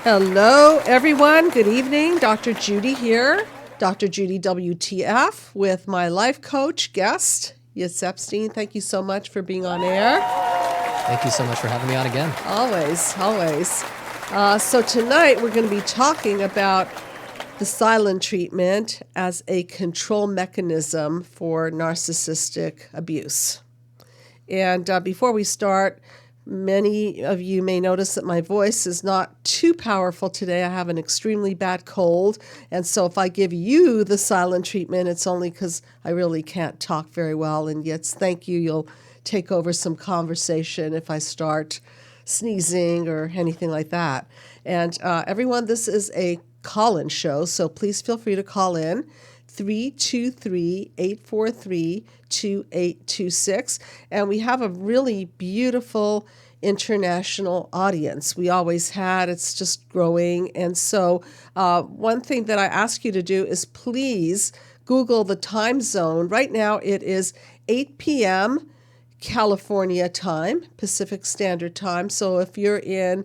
Hello, everyone. Good evening. Dr. Judy here, Dr. Judy WTF, with my life coach guest, Yitz Epstein. Thank you so much for being on air. Thank you so much for having me on again. Always, always. So tonight we're going to be talking about the silent treatment as a control mechanism for narcissistic abuse. And before we start, many of you may notice that my voice is not too powerful today. I have an extremely bad cold. And so if I give you the silent treatment, it's only because I really can't talk very well. And yet, thank you. You'll take over some conversation if I start sneezing or anything like that. And everyone, this is a call-in show, so please feel free to call in. 323-843-2826. And we have a really beautiful international audience. We always had. It's just growing. And so one thing that I ask you to do is please Google the time zone. Right now it is 8 p.m. California time, Pacific Standard Time. So if you're in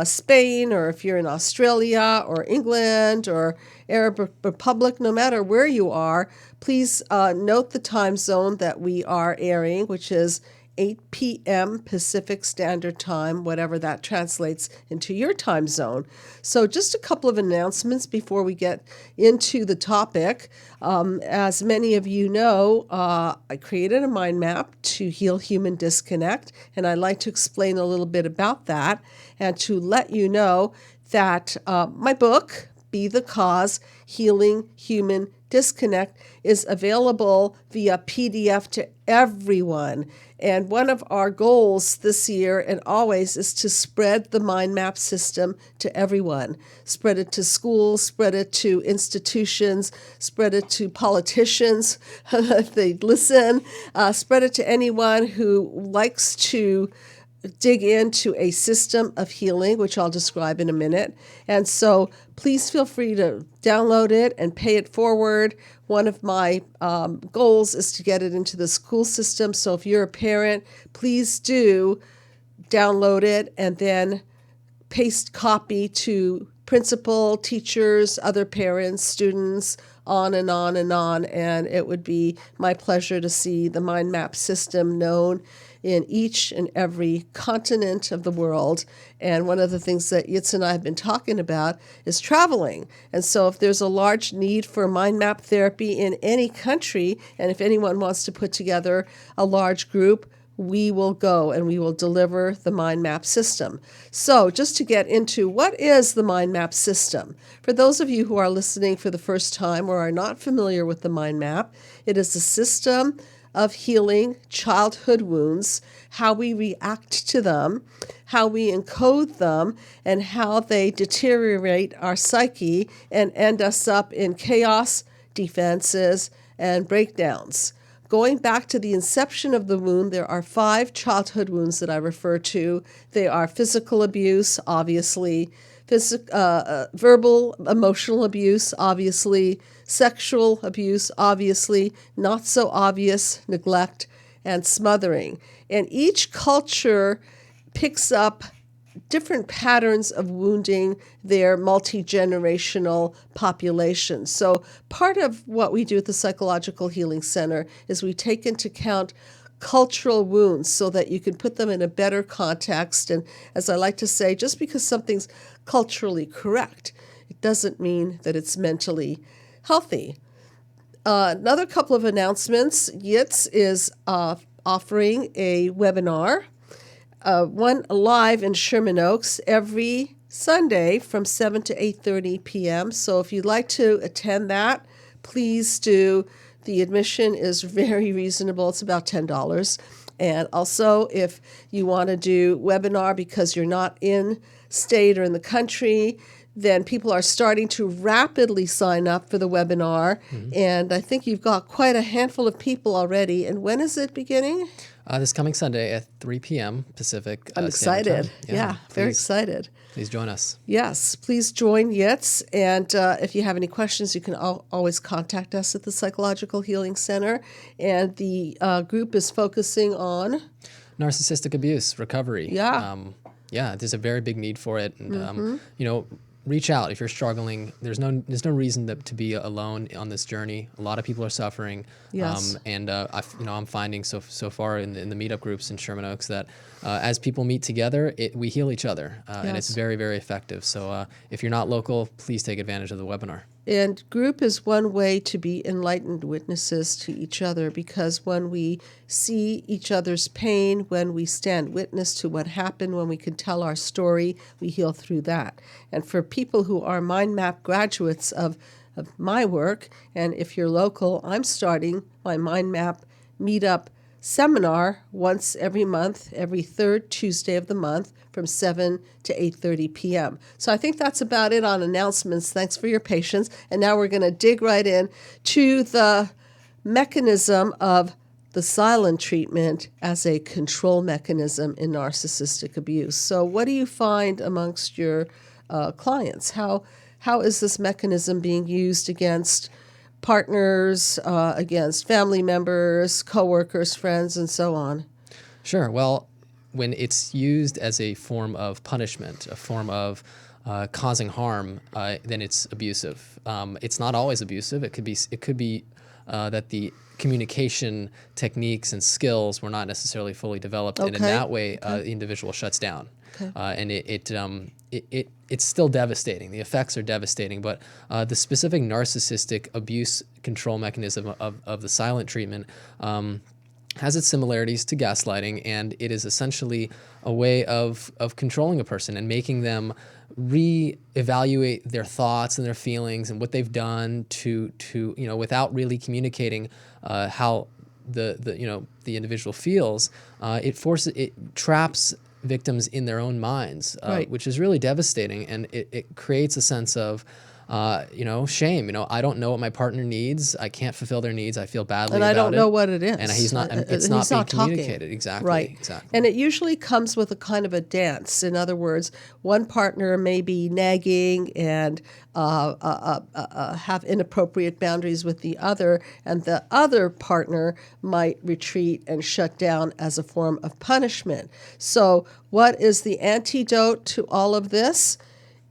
Spain, or if you're in Australia or England or Arab Republic, no matter where you are, please note the time zone that we are airing, which is 8 p.m. Pacific Standard Time, whatever that translates into your time zone. So just a couple of announcements before we get into the topic. As many of you know, I created a mind map to heal human disconnect, and I'd like to explain a little bit about that and to let you know that my book, Be the Cause, Healing Human Disconnect, is available via PDF to everyone. And one of our goals this year and always is to spread the mind map system to everyone. Spread it to schools, spread it to institutions, spread it to politicians if they listen, spread it to anyone who likes to dig into a system of healing, which I'll describe in a minute. And so please feel free to download it and pay it forward. One of my goals is to get it into the school system. So if you're a parent, please do download it and then paste copy to principal, teachers, other parents, students, on and on and on. And it would be my pleasure to see the mind map system known in each and every continent of the world. And one of the things that Yitz and I have been talking about is traveling. And so if there's a large need for mind map therapy in any country, and if anyone wants to put together a large group, we will go and we will deliver the mind map system. So just to get into what is the mind map system, for those of you who are listening for the first time or are not familiar with the mind map, it is a system of healing childhood wounds, how we react to them, how we encode them, and how they deteriorate our psyche and end us up in chaos, defenses, and breakdowns. Going back to the inception of the wound, there are 5 childhood wounds that I refer to. They are physical abuse, obviously, verbal, emotional abuse, obviously, sexual abuse, obviously, not so obvious, neglect, and smothering. And each culture picks up different patterns of wounding their multi-generational population. So part of what we do at the Psychological Healing Center is we take into account cultural wounds so that you can put them in a better context. And as I like to say, just because something's culturally correct, it doesn't mean that it's mentally healthy. Another couple of announcements. Yitz is offering a webinar, one live in Sherman Oaks every Sunday from 7 to 8:30 p.m. So if you'd like to attend that, please do. The admission is very reasonable. It's about $10. And also, if you want to do webinar because you're not in state or in the country, then people are starting to rapidly sign up for the webinar. Mm-hmm. And I think you've got quite a handful of people already. And when is it beginning? This coming Sunday at 3 p.m. Pacific. I'm excited. Yeah, very excited. Please join us. Yes, please join Yitz. And if you have any questions, you can always contact us at the Psychological Healing Center. And the group is focusing on narcissistic abuse recovery. Yeah. Yeah, there's a very big need for it, and reach out if you're struggling. There's no reason to be alone on this journey. A lot of people are suffering. Yes. I'm finding so far in the meetup groups in Sherman Oaks that as people meet together, we heal each other, and it's very, very effective. So if you're not local, please take advantage of the webinar. And group is one way to be enlightened witnesses to each other, because when we see each other's pain, when we stand witness to what happened, when we can tell our story, we heal through that. And for people who are mind map graduates of my work, and if you're local, I'm starting my mind map meetup seminar once every month, every third Tuesday of the month from 7 to 8:30 p.m. So I think that's about it on announcements. Thanks for your patience. And now we're going to dig right in to the mechanism of the silent treatment as a control mechanism in narcissistic abuse. So what do you find amongst your clients? How is this mechanism being used against partners, against family members, coworkers, friends, and so on? Sure. Well, when it's used as a form of punishment, a form of causing harm, then it's abusive. It's not always abusive. It could be that the communication techniques and skills were not necessarily fully developed, and in that way, the individual shuts down. Okay. And it's still devastating. The effects are devastating, but the specific narcissistic abuse control mechanism of the silent treatment has its similarities to gaslighting, and it is essentially a way of controlling a person and making them reevaluate their thoughts and their feelings and what they've done to without really communicating how the individual feels. It traps victims in their own minds, which is really devastating, and it creates a sense of shame. I don't know what my partner needs. I can't fulfill their needs. I feel badly about it. And I don't know what it is. And he's not. It's not being communicated. Exactly. Right. Exactly. And it usually comes with a kind of a dance. In other words, one partner may be nagging and have inappropriate boundaries with the other, and the other partner might retreat and shut down as a form of punishment. So, what is the antidote to all of this?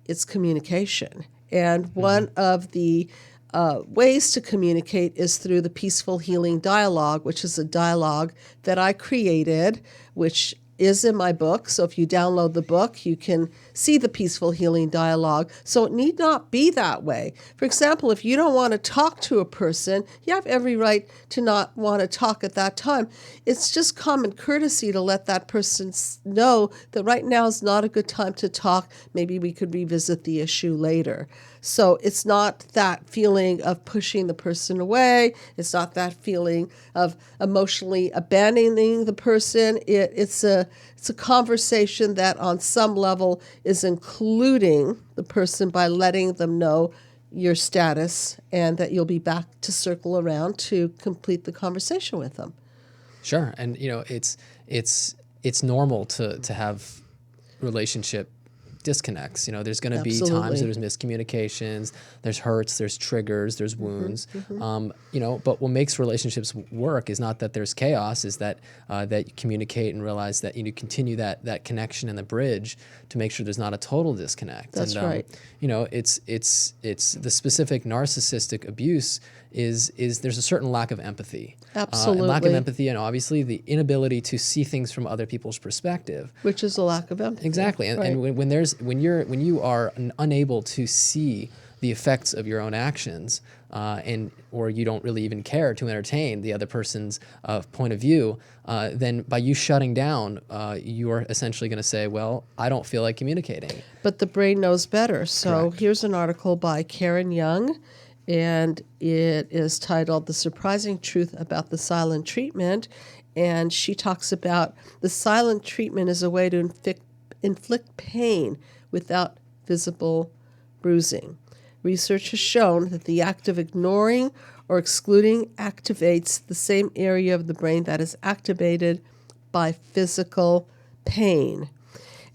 It's communication. And one of the ways to communicate is through the peaceful healing dialogue, which is a dialogue that I created, which is in my book. So if you download the book, you can see the peaceful healing dialogue. So it need not be that way. For example, if you don't want to talk to a person, you have every right to not want to talk at that time. It's just common courtesy to let that person know that right now is not a good time to talk. Maybe we could revisit the issue later. So it's not that feeling of pushing the person away. It's not that feeling of emotionally abandoning the person. It's a conversation that on some level is including the person by letting them know your status and that you'll be back to circle around to complete the conversation with them. Sure. And it's normal to have relationship disconnects. There's going to be times there's miscommunications, there's hurts, there's triggers, there's wounds. But what makes relationships work is not that there's chaos, is that that you communicate and realize that you continue that connection and the bridge to make sure there's not a total disconnect. That's right. It's the specific narcissistic abuse is there's a certain lack of empathy. Absolutely. And lack of empathy, and obviously the inability to see things from other people's perspective. Which is a lack of empathy. Exactly. And, and when you are unable to see the effects of your own actions, or you don't really even care to entertain the other person's point of view, then by you shutting down, you are essentially going to say, well, I don't feel like communicating. But the brain knows better. So Correct. Here's an article by Karen Young, and it is titled "The Surprising Truth About the Silent Treatment." And she talks about the silent treatment as a way to inflict pain without visible bruising. Research has shown that the act of ignoring or excluding activates the same area of the brain that is activated by physical pain.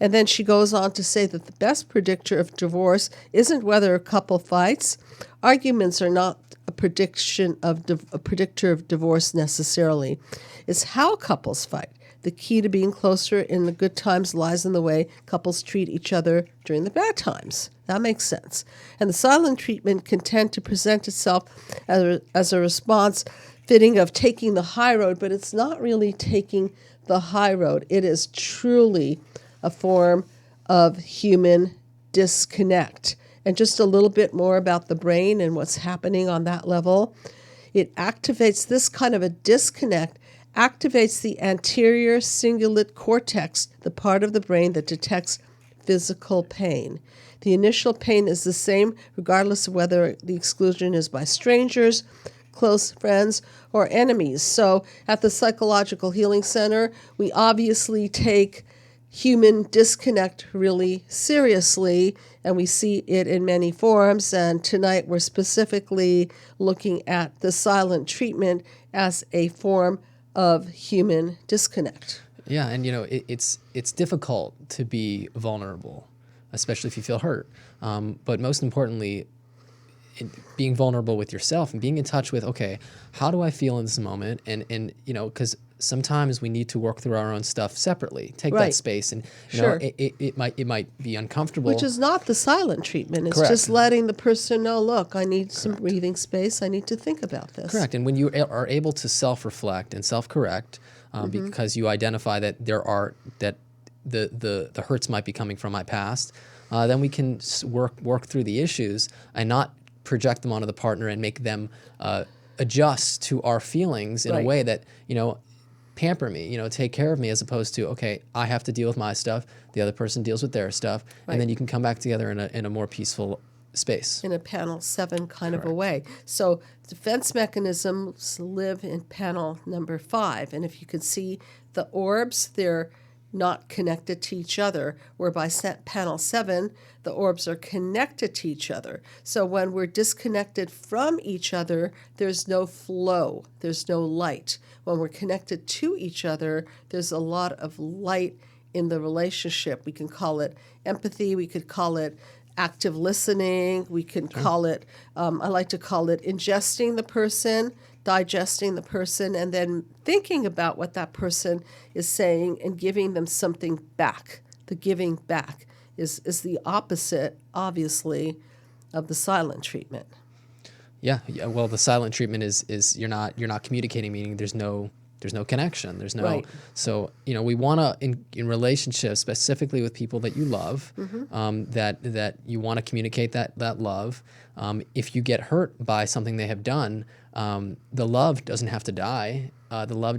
And then she goes on to say that the best predictor of divorce isn't whether a couple fights. Arguments are not a predictor of divorce necessarily. It's how couples fight. The key to being closer in the good times lies in the way couples treat each other during the bad times. That makes sense. And the silent treatment can tend to present itself as a response fitting of taking the high road, but it's not really taking the high road. It is truly a form of human disconnect. And just a little bit more about the brain and what's happening on that level. It activates this kind of a disconnect, activates the anterior cingulate cortex, the part of the brain that detects physical pain. The initial pain is the same regardless of whether the exclusion is by strangers, close friends, or enemies. So at the Psychological Healing Center, we obviously take human disconnect really seriously, and we see it in many forms. And tonight we're specifically looking at the silent treatment as a form of human disconnect. Yeah, and it's difficult to be vulnerable, especially if you feel hurt. But most importantly, being vulnerable with yourself and being in touch with, okay, how do I feel in this moment? And because sometimes we need to work through our own stuff separately. Take that space, and it might be uncomfortable. Which is not the silent treatment. It's Correct. just letting the person know, look, I need some breathing space. I need to think about this. Correct. And when you are able to self-reflect and self-correct, because you identify that the hurts might be coming from my past, then we can work through the issues and not project them onto the partner and make them adjust to our feelings in a way that, pamper me, take care of me, as opposed to, okay, I have to deal with my stuff, the other person deals with their stuff, and then you can come back together in a more peaceful space. In a panel 7 kind of a way. So defense mechanisms live in panel number 5. And if you can see the orbs, they're not connected to each other, where by panel 7, the orbs are connected to each other. So when we're disconnected from each other, there's no flow, there's no light. When we're connected to each other, there's a lot of light in the relationship. We can call it empathy, we could call it active listening, we can call it, I like to call it ingesting the person, digesting the person, and then thinking about what that person is saying and giving them something back. The giving back is the opposite, obviously, of the silent treatment. Yeah. Well, the silent treatment is you're not communicating, meaning there's no connection. There's no. So we want to in relationships, specifically with people that you love, that you want to communicate that love. If you get hurt by something they have done, the love doesn't have to die. The love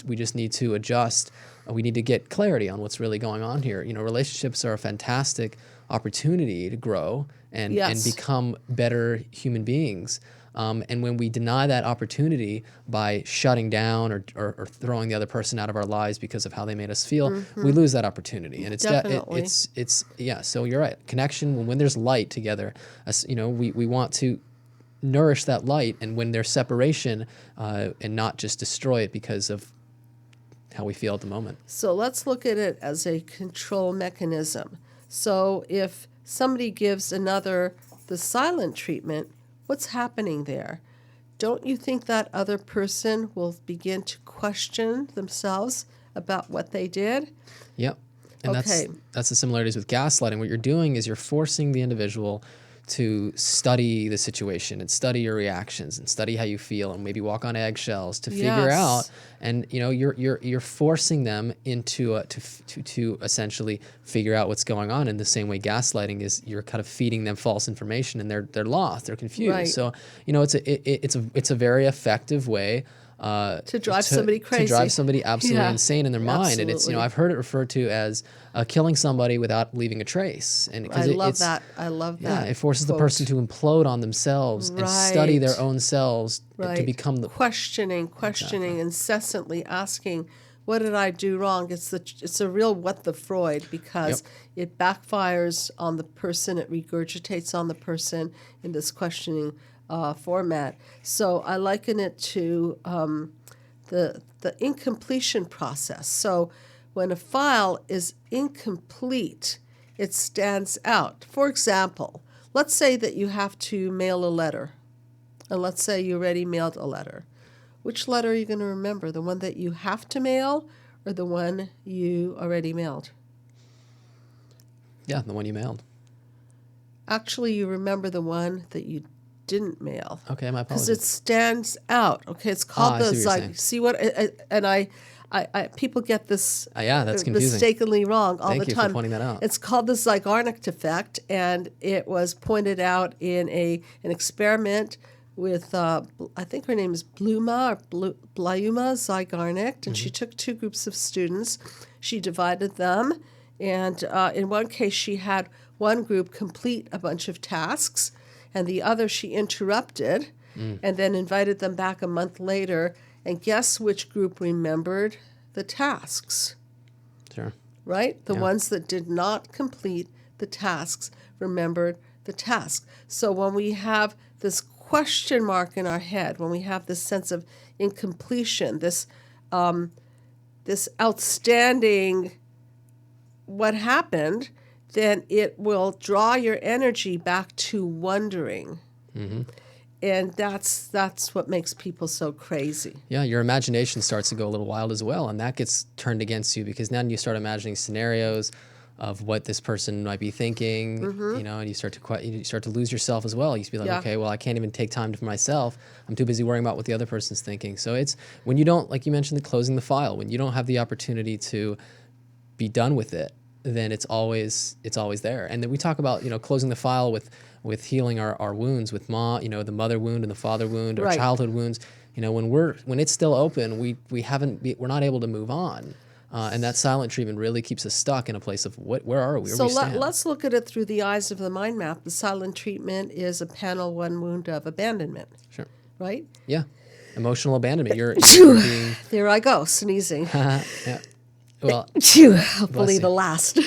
we just need to adjust. We need to get clarity on what's really going on here. Relationships are a fantastic opportunity to grow and become better human beings. And when we deny that opportunity by shutting down or throwing the other person out of our lives because of how they made us feel, we lose that opportunity. And so you're right. Connection, when there's light together, we want to nourish that light, and when there's separation, and not just destroy it because of how we feel at the moment. So let's look at it as a control mechanism. So if somebody gives another the silent treatment, what's happening there? Don't you think that other person will begin to question themselves about what they did? Yep. And that's the similarities with gaslighting. What you're doing is you're forcing the individual to study the situation and study your reactions and study how you feel and maybe walk on eggshells to figure out. And you're forcing them into to essentially figure out what's going on. In the same way gaslighting is, you're kind of feeding them false information, and they're lost, they're confused. Right. So it's a very effective way to drive somebody crazy, to drive somebody absolutely insane in their mind. And it's I've heard it referred to as killing somebody without leaving a trace. And I love that. Yeah, it forces the person to implode on themselves and study their own selves to become the questioning, incessantly asking, what did I do wrong? It's a real what the Freud, because it backfires on the person, it regurgitates on the person in this questioning format. So I liken it to the incompletion process. So when a file is incomplete, it stands out. For example, let's say that you have to mail a letter, and let's say you already mailed a letter. Which letter are you going to remember? The one that you have to mail, or the one you already mailed? Yeah, the one you mailed. Actually, you remember the one that you didn't mail. Okay, my Because apologies. it stands out. Okay, it's called I the see what you're saying. See what? And I people get this Yeah, that's confusing. mistakenly wrong all Thank the you for time. pointing that out. It's called the Zeigarnik effect, and it was pointed out in an experiment with I think her name is Blyuma Zeigarnik, and she took two groups of students. She divided them, and in one case she had one group complete a bunch of tasks, and the other she interrupted, and then invited them back a month later. And guess which group remembered the tasks? Sure. Right? The Yeah. ones that did not complete the tasks remembered the task. So when we have this question mark in our head, when we have this sense of incompletion, this outstanding what happened, then it will draw your energy back to wondering. And that's what makes people so crazy. Yeah, your imagination starts to go a little wild as well, and that gets turned against you because then you start imagining scenarios of what this person might be thinking, and you start to lose yourself as well. You used to be like, Yeah. okay, well, I can't even take time for myself. I'm too busy worrying about what the other person's thinking. So it's when you don't, like you mentioned, closing the file, when you don't have the opportunity to be done with it, then it's always there. And then we talk about closing the file with healing our wounds with the mother wound and the father wound, or Right. childhood wounds. When it's still open, we're not able to move on, and that silent treatment really keeps us stuck in a place of where are we? Where So we stand? let's look at it through the eyes of the mind map. The silent treatment is a panel 1 wound of abandonment, Sure. right? Yeah. Emotional abandonment. You're being. There I go, sneezing. Yeah. Well. Hopefully you. the last,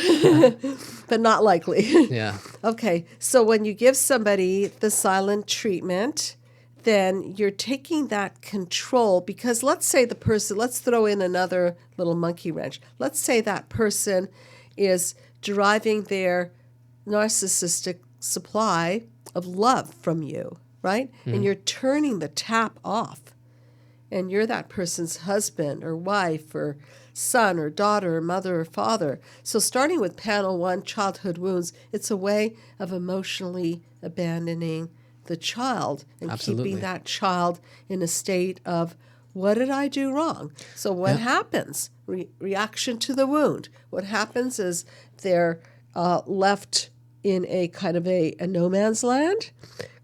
but not likely. Yeah. Okay, so when you give somebody the silent treatment, then you're taking that control, because let's say the person, let's throw in another little monkey wrench. Let's say that person is deriving their narcissistic supply of love from you, right? And you're turning the tap off. And you're that person's husband or wife or son or daughter or mother or father. So starting with panel 1, childhood wounds, it's a way of emotionally abandoning the child and Absolutely. keeping that child in a state of, what did I do wrong? So what happens? Reaction to the wound. What happens is they're left in a kind of a no man's land,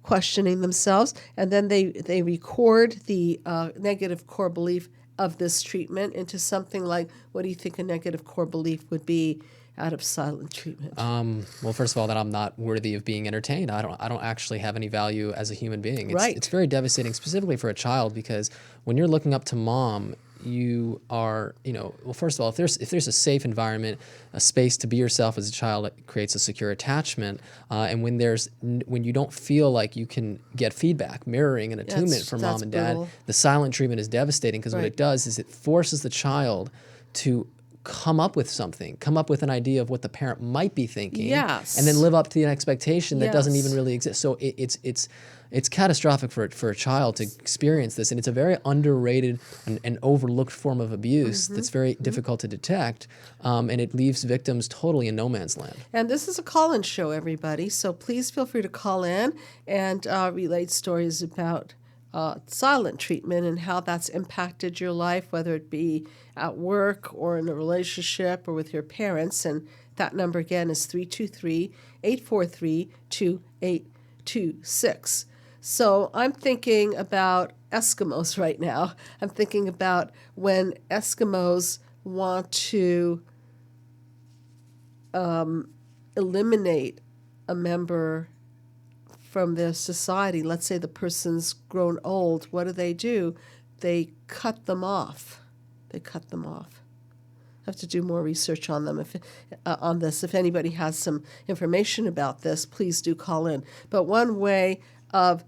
questioning themselves, and then they record the negative core belief of this treatment into something like, what do you think a negative core belief would be out of silent treatment? Well, first of all, that I'm not worthy of being entertained. I don't actually have any value as a human being. Right. It's very devastating, specifically for a child, because when you're looking up to mom, you are, well, first of all, if there's a safe environment, a space to be yourself as a child, it creates a secure attachment. And when you don't feel like you can get feedback, mirroring, and attunement from mom that's and dad, brutal. the silent treatment is devastating, because what Right. it does is it forces the child to come up with an idea of what the parent might be thinking, Yes. and then live up to an expectation that doesn't Yes. even really exist. So it's catastrophic for a child to experience this, and it's a very underrated and overlooked form of abuse that's very difficult to detect, and it leaves victims totally in no man's land. And this is a call-in show, everybody, so please feel free to call in and relate stories about silent treatment and how that's impacted your life, whether it be at work or in a relationship or with your parents. And that number again is 323-843-2826. So I'm thinking about Eskimos right now. I'm thinking about when Eskimos want to eliminate a member from their society. Let's say the person's grown old. What do? They cut them off. I have to do more research on them. On this, if anybody has some information about this, please do call in. But one way of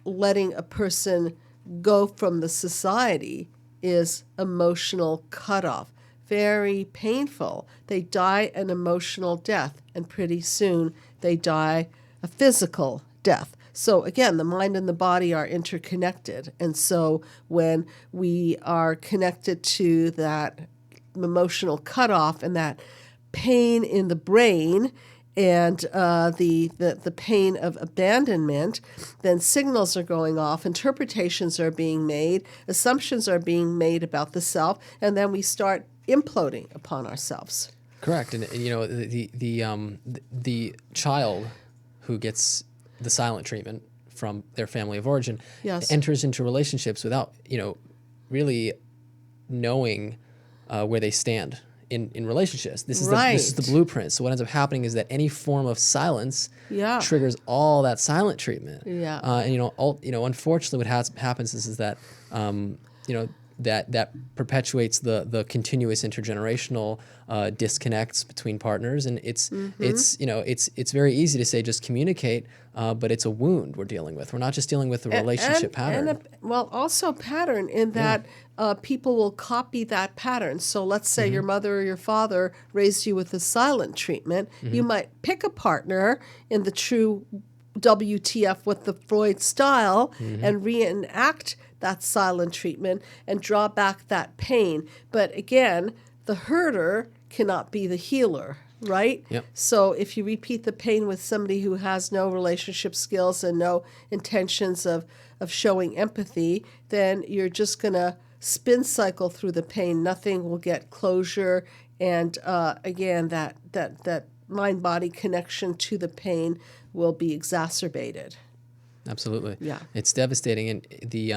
letting a person go from the society is emotional cutoff. Very painful. They die an emotional death, and pretty soon they die a physical death. So again, the mind and the body are interconnected. And so when we are connected to that emotional cutoff and that pain in the brain and the pain of abandonment, then signals are going off, interpretations are being made, assumptions are being made about the self, and then we start imploding upon ourselves. Correct, and the child who gets the silent treatment from their family of origin enters into relationships without really knowing where they stand in relationships. This is the blueprint. So what ends up happening is that any form of silence triggers all that silent treatment. Yeah. And unfortunately, what happens is that that perpetuates the continuous intergenerational disconnects between partners, and it's very easy to say just communicate, but it's a wound we're dealing with. We're not just dealing with a relationship pattern. Also pattern in that people will copy that pattern. So let's say your mother or your father raised you with the silent treatment. You might pick a partner in the true WTF with the Freud style and reenact that silent treatment and draw back that pain. But again, the herder cannot be the healer, right? Yep. So if you repeat the pain with somebody who has no relationship skills and no intentions of showing empathy, then you're just going to spin cycle through the pain. Nothing will get closure. And again, that mind-body connection to the pain will be exacerbated. Absolutely. Yeah. It's devastating, and the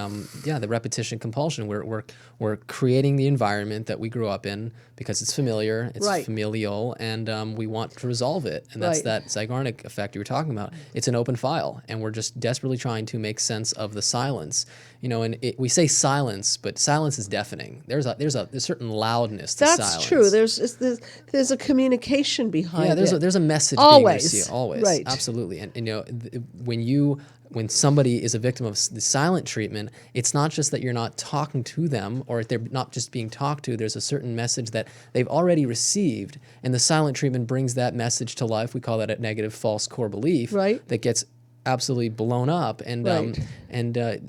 repetition compulsion. We're creating the environment that we grew up in because it's familiar, it's familial, and we want to resolve it. And that's that Zeigarnik effect you were talking about. It's an open file, and we're just desperately trying to make sense of the silence. And we say silence, but silence is deafening. There's a certain loudness to silence. That's true. There's a communication behind it. Yeah, there's a message Always. being received. Always. Right. Absolutely. And when somebody is a victim of the silent treatment, it's not just that you're not talking to them or they're not just being talked to. There's a certain message that they've already received, and the silent treatment brings that message to life. We call that a negative false core belief that gets absolutely blown up, and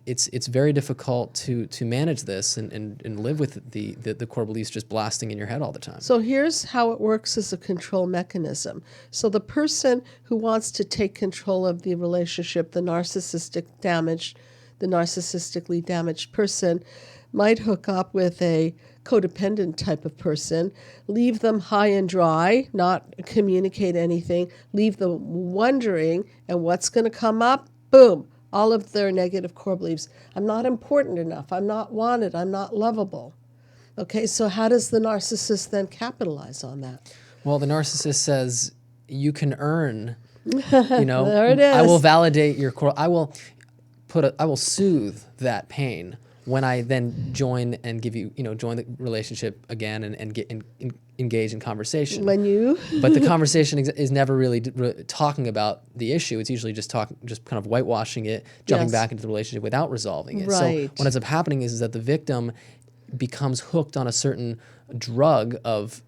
it's very difficult to manage this and live with the core beliefs just blasting in your head all the time. So here's how it works as a control mechanism. So the person who wants to take control of the relationship, the narcissistically damaged person, might hook up with a codependent type of person, leave them high and dry, not communicate anything, leave them wondering, and what's going to come up? Boom, all of their negative core beliefs. I'm not important enough. I'm not wanted. I'm not lovable. Okay, so how does the narcissist then capitalize on that? Well, the narcissist says, you can earn, there it is. I will validate your core. I will soothe that pain when I then join and join the relationship again and get engage in conversation. But the conversation is never really talking about the issue. It's usually just kind of whitewashing it, jumping back into the relationship without resolving it. Right. So what ends up happening is that the victim becomes hooked on a certain drug of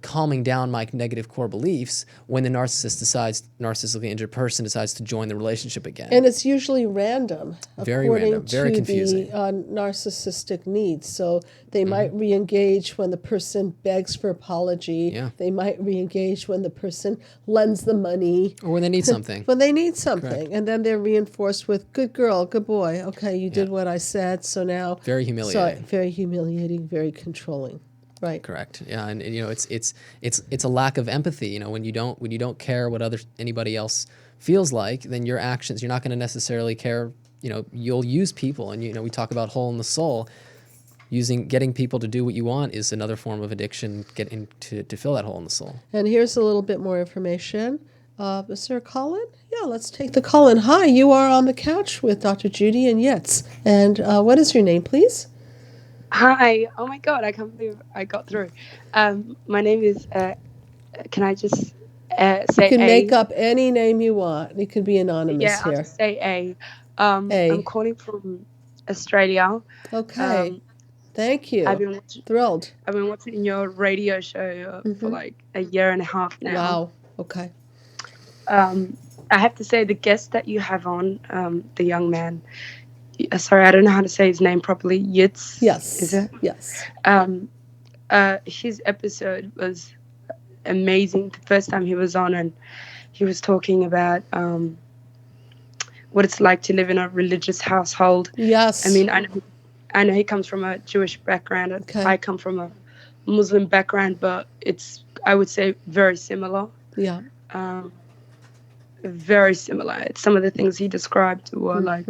calming down my negative core beliefs when the narcissistically injured person decides to join the relationship again. And it's usually random, very random, very confusing. The narcissistic needs. So they might re-engage when the person begs for apology. Yeah. They might re-engage when the person lends the money. Or when they need something. Correct. And then they're reinforced with, good girl, good boy, okay, you did what I said, so now... Very humiliating. Very humiliating, very controlling. Right. Correct. Yeah, and it's a lack of empathy. When you don't care what anybody else feels like, then your actions, you're not going to necessarily care. You'll use people, and we talk about hole in the soul. Getting people to do what you want is another form of addiction. To fill that hole in the soul. And here's a little bit more information. Is there a call-in? Yeah, let's take the call-in. Hi, you are on the couch with Dr. Judy and Yitz. And what is your name, please? Hi. Oh my God, I can't believe I got through. My name is, can I just say You can A? make up any name you want. You can be anonymous Yeah, here. I'll just say A. A. I'm calling from Australia. Okay. Thank you. Thrilled. I've been watching your radio show for like a year and a half now. Wow. Okay. I have to say the guest that you have on, the young man, sorry, I don't know how to say his name properly. Yitz? Yes. Is it? Yes. his episode was amazing. The first time he was on, and he was talking about what it's like to live in a religious household. I Yes. mean, I know he comes from a Jewish background. Okay. I come from a Muslim background, but it's, I would say, very similar. Yeah. Very similar. Some of the things he described were like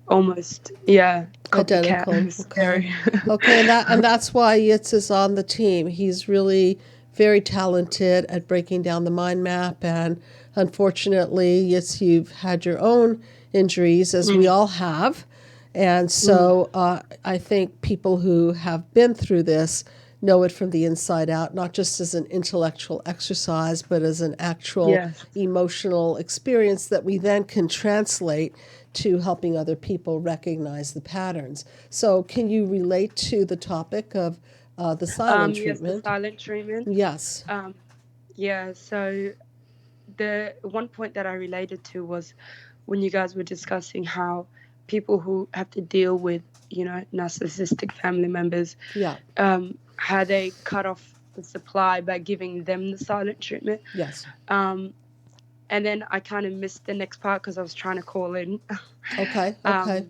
almost, Identical. copycat. Okay. Okay, and that's why Yitz is on the team. He's really very talented at breaking down the mind map, and unfortunately, Yitz, you've had your own injuries, as we all have. And so I think people who have been through this know it from the inside out, not just as an intellectual exercise, but as an actual Yes. emotional experience that we then can translate to helping other people recognize the patterns. So can you relate to the topic of the silent Yes, the treatment? silent treatment. Yes. Yeah, so the one point that I related to was when you guys were discussing how people who have to deal with, narcissistic family members, Yeah. how they cut off the supply by giving them the silent treatment. Yes. And then I kind of missed the next part because I was trying to call in. Okay. Okay.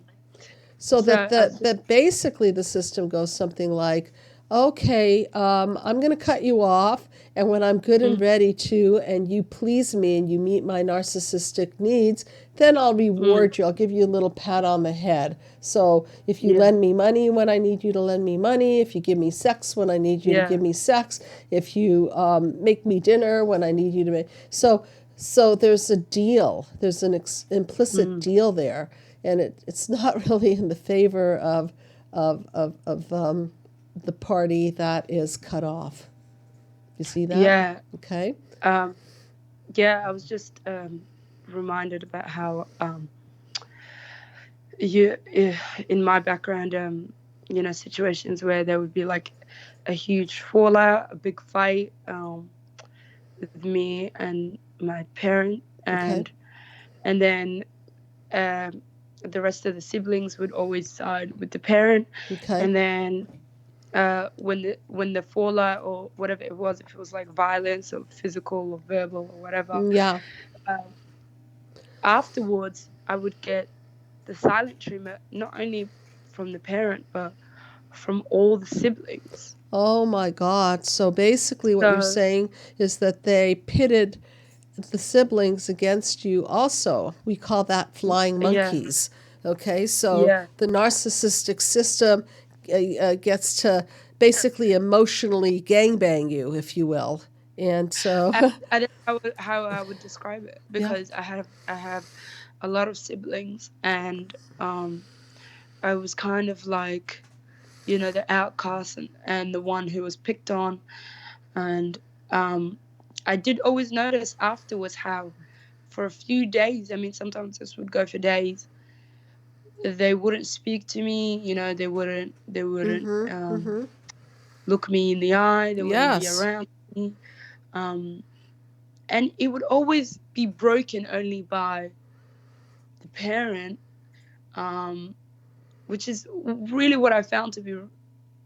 So so that basically the system goes something like, okay, I'm going to cut you off, and when I'm good and ready to, and you please me and you meet my narcissistic needs, then I'll reward you. I'll give you a little pat on the head. So if you lend me money when I need you to lend me money, if you give me sex when I need you to give me sex, if you make me dinner when I need you to make, so there's a deal. There's an implicit deal there, and it's not really in the favor of the party that is cut off. You see that? Yeah. Okay. I was just reminded about how you in my background, situations where there would be like a huge fallout, a big fight with me and my parent, and then the rest of the siblings would always side with the parent. Okay. And then when the fallout or whatever it was, if it was like violence or physical or verbal or whatever, Yeah. Afterwards I would get the silent treatment, not only from the parent but from all the siblings. Oh my God. So basically what you're saying is that they pitted the siblings against you also. We call that flying monkeys. Okay, so the narcissistic system gets to basically emotionally gangbang you, if you will. And so I don't know how I would describe it, because I have a lot of siblings, and I was kind of like, the outcast and the one who was picked on. And I did always notice afterwards how for a few days, I mean, sometimes this would go for days, they wouldn't speak to me, they wouldn't look me in the eye, they wouldn't be around me. And it would always be broken only by the parent, which is really what I found to be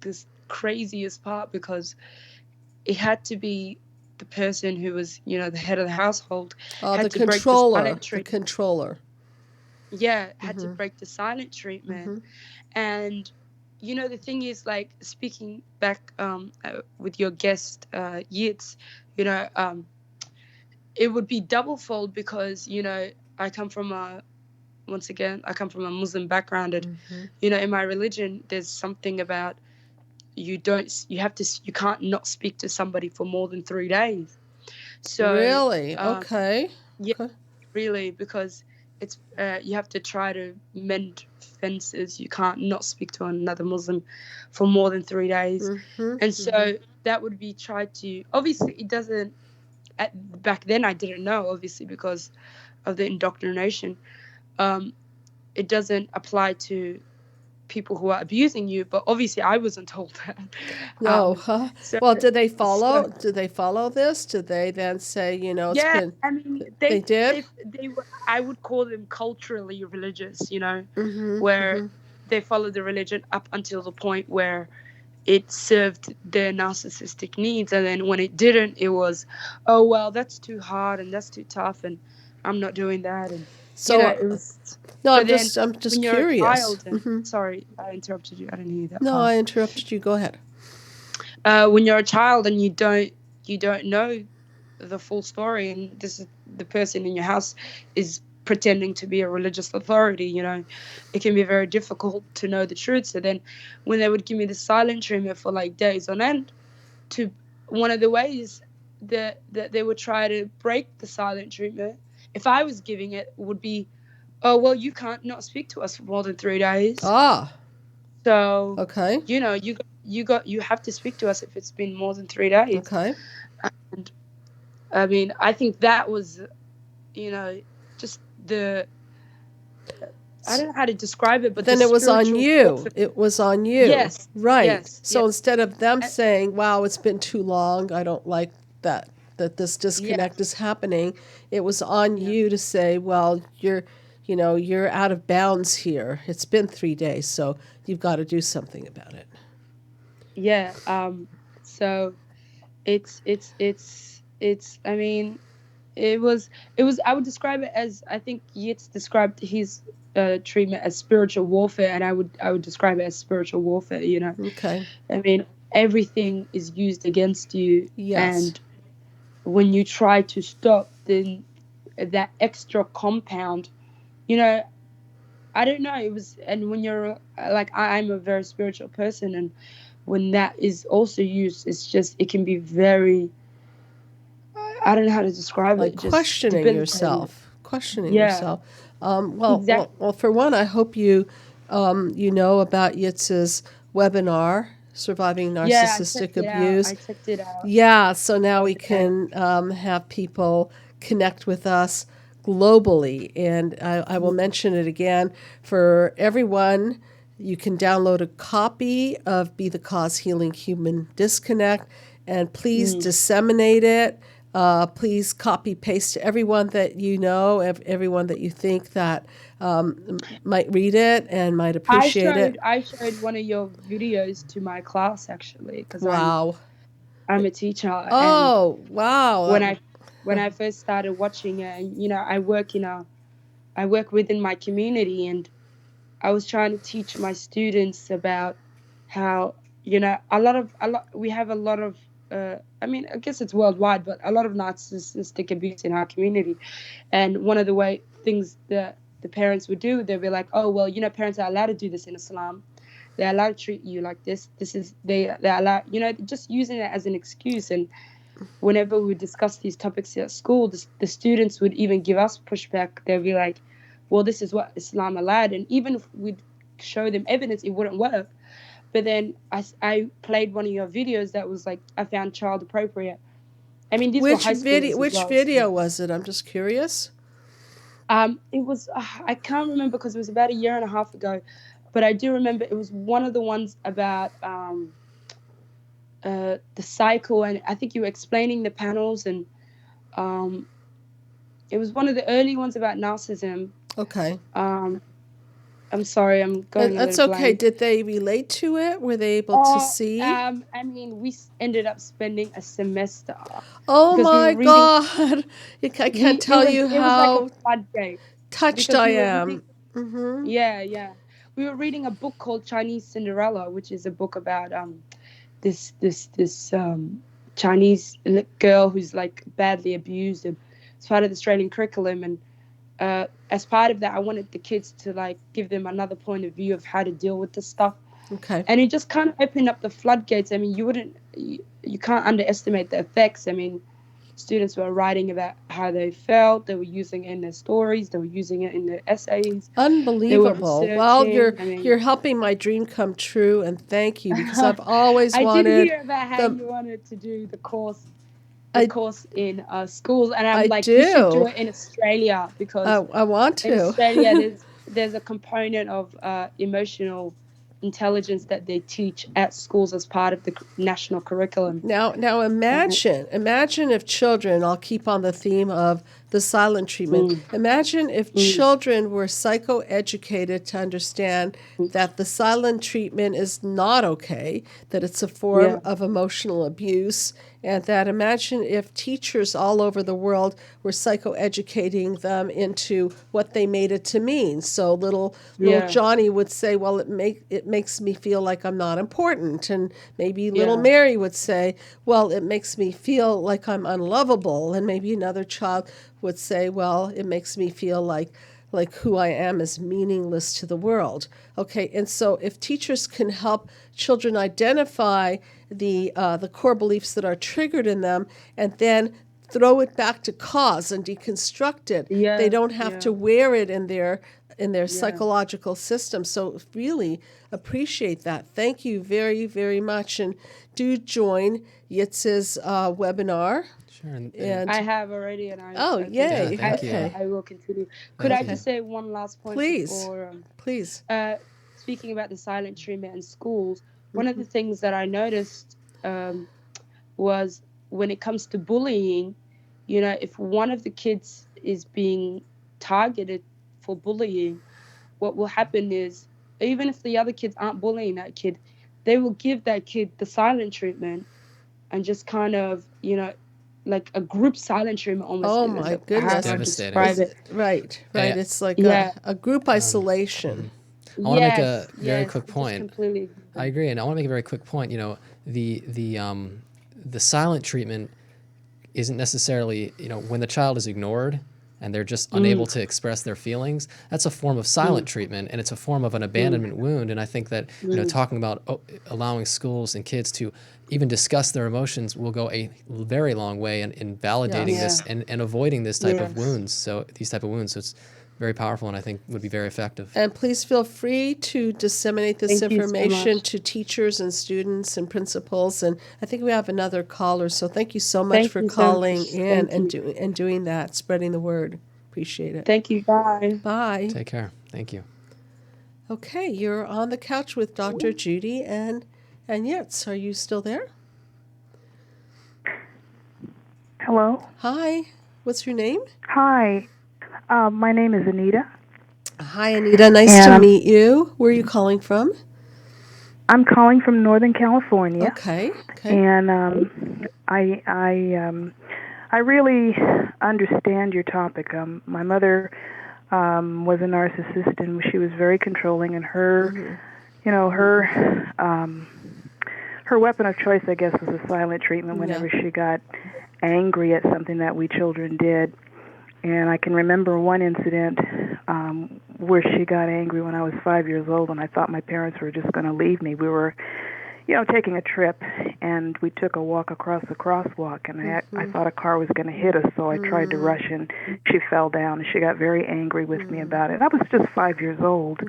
this craziest part, because it had to be the person who was, the head of the household, had the to break the silent treatment. The controller. Yeah, had to break the silent treatment. And, the thing is, like, speaking back with your guest, Yitz, it would be double-fold because, I come from a Muslim background, and, in my religion, there's something about you can't not speak to somebody for more than 3 days. So really? Okay. Yeah, okay. Really, because it's you have to try to mend fences. You can't not speak to another Muslim for more than 3 days. And so that would be tried to, obviously it doesn't, back then I didn't know, obviously, because of the indoctrination. It doesn't apply to people who are abusing you, but obviously I wasn't told that. No. Well, did they follow? Did they follow this? Did they then say, I mean, they did. They were, I would call them culturally religious, where they follow the religion up until the point where it served their narcissistic needs, and then when it didn't, it was, oh well, that's too hard and that's too tough, and I'm not doing that, and So, it was. no, But I'm then just when you're a curious. child, and sorry, I interrupted you. I didn't hear that No, part. I interrupted you. Go ahead. When you're a child and you don't know the full story, and this is the person in your house is pretending to be a religious authority, it can be very difficult to know the truth. So then when they would give me the silent treatment for like days on end, to one of the ways that they would try to break the silent treatment, if I was giving it, would be, oh well, you can't not speak to us for more than 3 days. So Okay. you have to speak to us if it's been more than 3 days. Okay. And I mean, I think that was, just I don't know how to describe it, but then it was on you. warfare. It was on you. Yes. Right. Yes, So yes. instead of them saying, wow, it's been too long, I don't like that this disconnect is happening, it was on you to say, well, you're out of bounds here. It's been 3 days, so you've got to do something about it. Yeah. So it's I mean, it was I would describe it as, I think Yitz described his treatment as spiritual warfare, and I would describe it as spiritual warfare. Okay. I mean, everything is used against you. Yes. And when you try to stop, then that extra compound, I don't know, it was. And when you're like, I'm a very spiritual person, and when that is also used, it can be very, I don't know how to describe like it. questioning yourself. Yourself. Exactly. Well, for one, I hope you know about Yitz's webinar, Surviving Narcissistic Abuse. I checked it out. Yeah, so now we can have people connect with us globally. And I will mention it again for everyone. You can download a copy of Be the Cause Healing Human Disconnect, and please disseminate it. Please copy paste to everyone that you know, everyone that you think that might read it and might appreciate it. I showed one of your videos to my class, actually, because wow. I'm a teacher. Oh, and wow. When I first started watching it, I work within my community, and I was trying to teach my students about how, we have a lot of, I mean, I guess it's worldwide, but a lot of narcissistic abuse in our community. And one of the things that the parents would do, they'd be like, oh, well, parents are allowed to do this in Islam. They're allowed to treat you like this. They're allowed, just using it as an excuse. And whenever we discuss these topics at school, the students would even give us pushback. They'd be like, well, this is what Islam allowed. And even if we'd show them evidence, it wouldn't work. But then I played one of your videos that was like, I found child appropriate. I mean, these were high schoolers. Which video was it? I'm just curious. It was, I can't remember because it was about 1.5 years ago. But I do remember it was one of the ones about the cycle. And I think you were explaining the panels. And it was one of the early ones about narcissism. Okay. I'm sorry, I'm going. That's okay. Blank. Did they relate to it? Were they able to see? I mean, we ended up spending a semester. Oh my God! I can't tell you how it was like a floodgate. Touched I am. Yeah. We were reading a book called Chinese Cinderella, which is a book about this Chinese girl who's like badly abused, and it's part of the Australian curriculum. And as part of that, I wanted the kids to like give them another point of view of how to deal with this stuff. Okay. And it just kind of opened up the floodgates. I mean, you can't underestimate the effects. I mean, students were writing about how they felt. They were using it in their stories. They were using it in their essays. Unbelievable. Well, you're helping my dream come true, and thank you, because I've always wanted. I did hear about how you wanted to do the course in schools, and I'm like, you should do it in Australia, because I want to. In Australia, there's a component of emotional intelligence that they teach at schools as part of the national curriculum. Now imagine if children, I'll keep on the theme of the silent treatment. Imagine if children were psychoeducated to understand that the silent treatment is not okay, that it's a form of emotional abuse, and that imagine if teachers all over the world were psychoeducating them into what they made it to mean. So little Johnny would say, well, it makes me feel like I'm not important. And maybe little Mary would say, well, it makes me feel like I'm unlovable. And maybe another child would say, well, it makes me feel like who I am is meaningless to the world. Okay, and so if teachers can help children identify the core beliefs that are triggered in them and then throw it back to cause and deconstruct it, they don't have to wear it in their psychological system. So really appreciate that. Thank you very, very much. And do join Yitz's webinar. Sure. And I have already, and yay! Thank you. I will continue. Could I just say one last point? Please, before, please. Speaking about the silent treatment in schools, one of the things that I noticed was when it comes to bullying, if one of the kids is being targeted for bullying, what will happen is, even if the other kids aren't bullying that kid, they will give that kid the silent treatment and just kind of, like a group silent treatment almost. Oh my goodness. Devastating. Right. It's like a group isolation. I want to make a very quick point. I agree, and I want to make a very quick point. The silent treatment isn't necessarily, when the child is ignored and they're just unable to express their feelings, that's a form of silent treatment, and it's a form of an abandonment wound. And I think that, talking about allowing schools and kids to even discuss their emotions will go a very long way in validating this and avoiding this type of wounds. So these type of wounds. So it's very powerful, and I think would be very effective. And please feel free to disseminate this information to teachers and students and principals. And I think we have another caller, so thank you so much for calling in and doing that, spreading the word. Appreciate it. Thank you. Bye. Bye. Take care. Thank you. Okay, you're on the couch with Dr. Judy and Yitz. Are you still there? Hello. Hi. What's your name? Hi. My name is Anita. Hi, Anita. Nice to meet you. Where are you calling from? I'm calling from Northern California. Okay. And I really understand your topic. My mother was a narcissist, and she was very controlling. And her, her weapon of choice, I guess, was a silent treatment whenever she got angry at something that we children did. And I can remember one incident where she got angry when I was 5 years old, and I thought my parents were just going to leave me. We were, taking a trip, and we took a walk across the crosswalk, and I thought a car was going to hit us, so I tried to rush, and she fell down, and she got very angry with me about it. I was just 5 years old,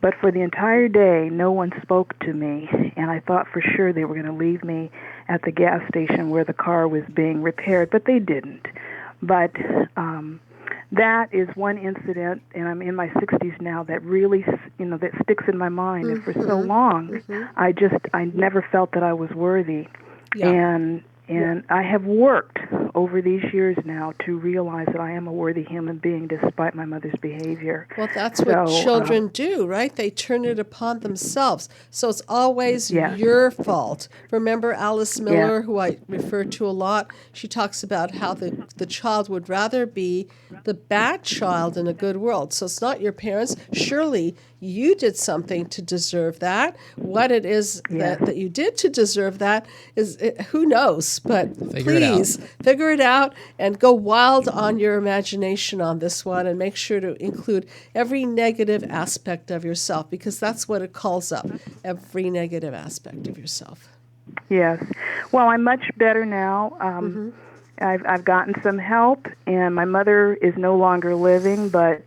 but for the entire day, no one spoke to me, and I thought for sure they were going to leave me at the gas station where the car was being repaired, but they didn't. But that is one incident, and I'm in my 60s now, that really, that sticks in my mind. And for so long, I never felt that I was worthy. And I have worked over these years now to realize that I am a worthy human being despite my mother's behavior. Well, that's what children do, right? They turn it upon themselves. So it's always your fault. Remember Alice Miller, who I refer to a lot? She talks about how the child would rather be the bad child in a good world. So it's not your parents. Surely you did something to deserve that. What it is that you did to deserve that is, who knows? But please figure it out and go wild on your imagination on this one, and make sure to include every negative aspect of yourself, because that's what it calls up, every negative aspect of yourself. Yes. Well, I'm much better now. I've gotten some help, and my mother is no longer living, but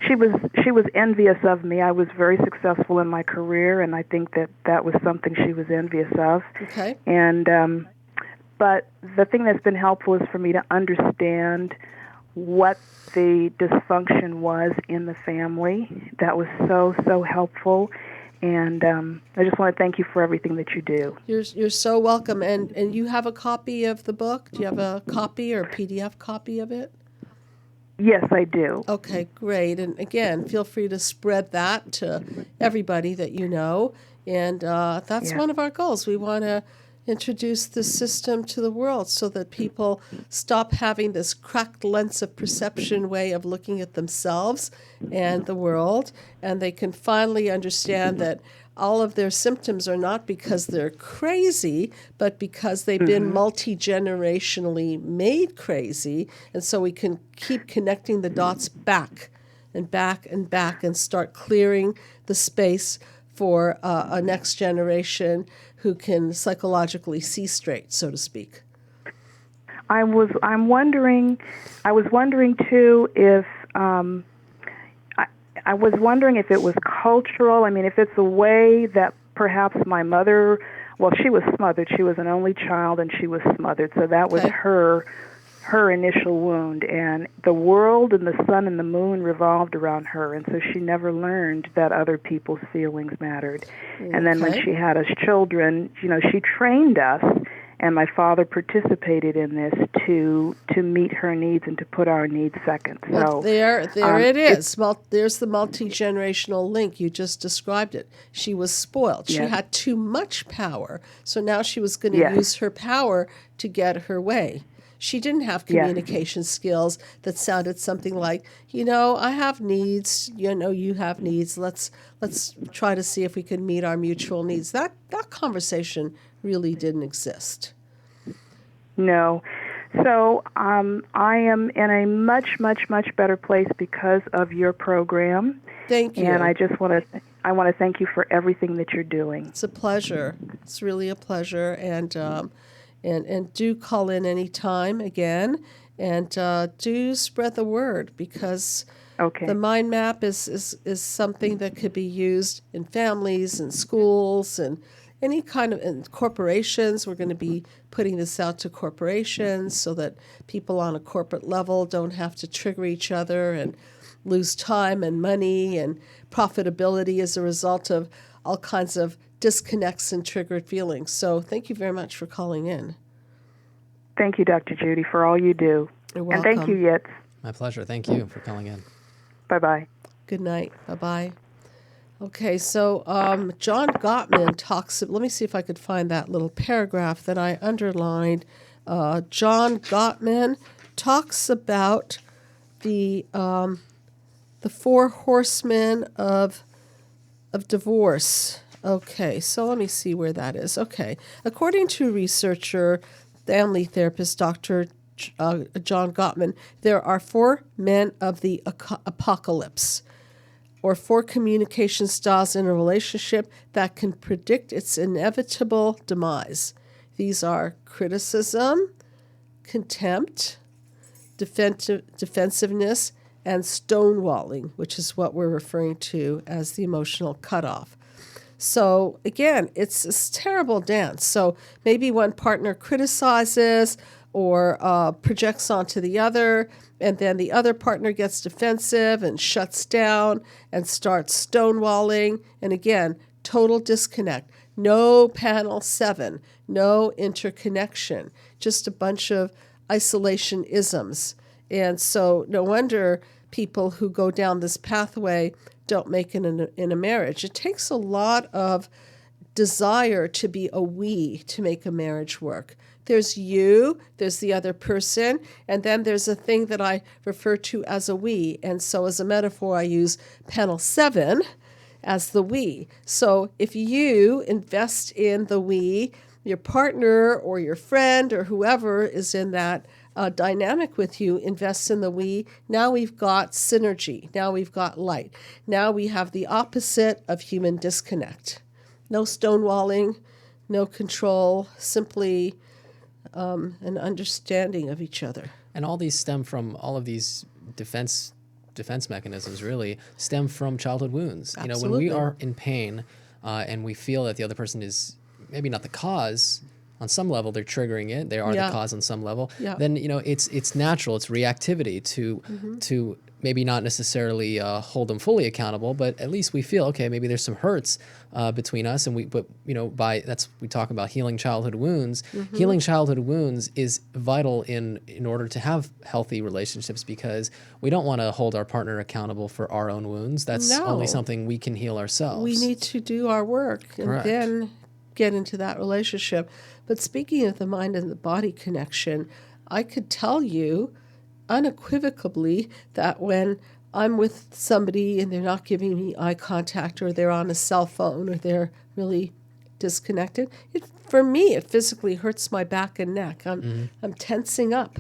she was envious of me. I was very successful in my career, and I think that was something she was envious of. Okay. And but the thing that's been helpful is for me to understand what the dysfunction was in the family. That was so helpful. And I just want to thank you for everything that you do. You're so welcome. And you have a copy of the book? Do you have a copy or a PDF copy of it? Yes, I do. Okay, great. And again, feel free to spread that to everybody that you know. And that's Yeah. one of our goals. We want to introduce the system to the world so that people stop having this cracked lens of perception way of looking at themselves and the world. And they can finally understand that all of their symptoms are not because they're crazy, but because they've been multi-generationally made crazy. And so we can keep connecting the dots back and back and back and start clearing the space for a next generation who can psychologically see straight, so to speak. I was wondering too if I was wondering if it was cultural. I mean, if it's a way that perhaps my mother, well, she was smothered. She was an only child, and she was smothered. So that was her initial wound. And the world and the sun and the moon revolved around her, and so she never learned that other people's feelings mattered. And then when she had us children, she trained us, and my father participated in this to meet her needs and to put our needs second. Well, So there it is. Well, there's the multi-generational link. You just described it. She was spoiled. She had too much power. So now she was going to use her power to get her way. She didn't have communication skills that sounded something like, I have needs, you have needs. Let's try to see if we can meet our mutual needs. That conversation really didn't exist. No. So I am in a much, much, much better place because of your program. Thank you. And I just want to thank you for everything that you're doing. It's a pleasure. It's really a pleasure. And do call in any time again. And do spread the word, because the mind map is something that could be used in families and schools and any kind of, in corporations. We're going to be putting this out to corporations so that people on a corporate level don't have to trigger each other and lose time and money and profitability as a result of all kinds of disconnects and triggered feelings. So thank you very much for calling in. Thank you, Dr. Judy, for all you do. You're welcome. And thank you, Yitz. My pleasure. Thank you for calling in. Bye-bye. Good night. Bye-bye. Okay, so John Gottman talks, let me see if I could find that little paragraph that I underlined. John Gottman talks about the 4 horsemen of divorce. Okay, so let me see where that is. Okay, according to researcher, family therapist, Dr. John Gottman, there are 4 men of the apocalypse, or 4 communication styles in a relationship that can predict its inevitable demise. These are criticism, contempt, defensiveness, and stonewalling, which is what we're referring to as the emotional cutoff. So again, it's this terrible dance. So maybe one partner criticizes or projects onto the other, and then the other partner gets defensive and shuts down and starts stonewalling. And again, total disconnect. No panel 7, no interconnection, just a bunch of isolation isms. And so no wonder people who go down this pathway don't make it in a marriage. It takes a lot of desire to be a we to make a marriage work. There's you, there's the other person, and then there's a thing that I refer to as a we. And so as a metaphor, I use panel 7 as the we. So if you invest in the we, your partner or your friend or whoever is in that dynamic with you invests in the we, now we've got synergy. Now we've got light. Now we have the opposite of human disconnect. No stonewalling, no control, simply an understanding of each other. And all these stem from, all of these defense mechanisms really stem from childhood wounds. Absolutely. When we are in pain and we feel that the other person is maybe not the cause, on some level they're triggering it, they are the cause on some level, then it's natural, it's reactivity to maybe not necessarily hold them fully accountable, but at least we feel, okay, maybe there's some hurts between us, and we talk about healing childhood wounds. Healing childhood wounds is vital in order to have healthy relationships, because we don't want to hold our partner accountable for our own wounds. That's only something we can heal ourselves. We need to do our work and then get into that relationship. But speaking of the mind and the body connection, I could tell you unequivocally that when I'm with somebody and they're not giving me eye contact, or they're on a cell phone, or they're really disconnected, for me it physically hurts my back and neck. I'm tensing up.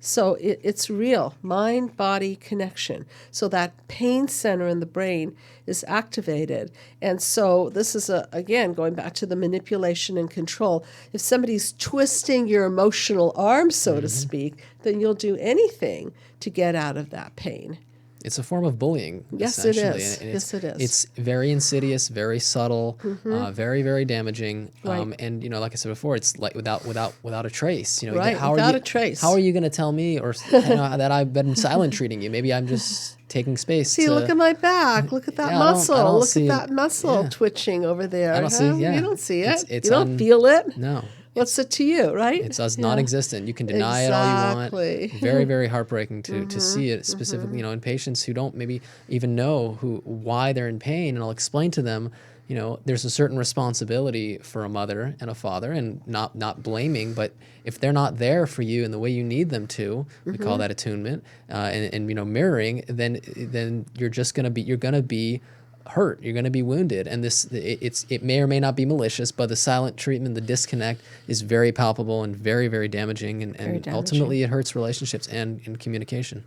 So it's real, mind-body connection. So that pain center in the brain is activated. And so this is, again, going back to the manipulation and control. If somebody's twisting your emotional arm, so to speak, then you'll do anything to get out of that pain. It's a form of bullying. Yes, it is. Yes, it is. It's very insidious, very subtle, very, very damaging. Right. And like I said before, it's like without a trace. Right. Without a trace. How are you going to tell me that I've been silent treating you? Maybe I'm just taking space. See, look at my back. Look at that muscle. I don't look see at that muscle twitching over there. I don't see. Yeah. You don't see it. It's you don't feel it. No. What's it to you, right? It's non-existent. You can deny it all you want. Very, very heartbreaking to see it, specifically, in patients who don't maybe even know why they're in pain. And I'll explain to them, there's a certain responsibility for a mother and a father, and not blaming, but if they're not there for you in the way you need them to, we call that attunement, and mirroring, then you're going to be hurt, you're going to be wounded, and it may or may not be malicious, but the silent treatment, the disconnect, is very palpable and very, very damaging, and ultimately it hurts relationships and in communication.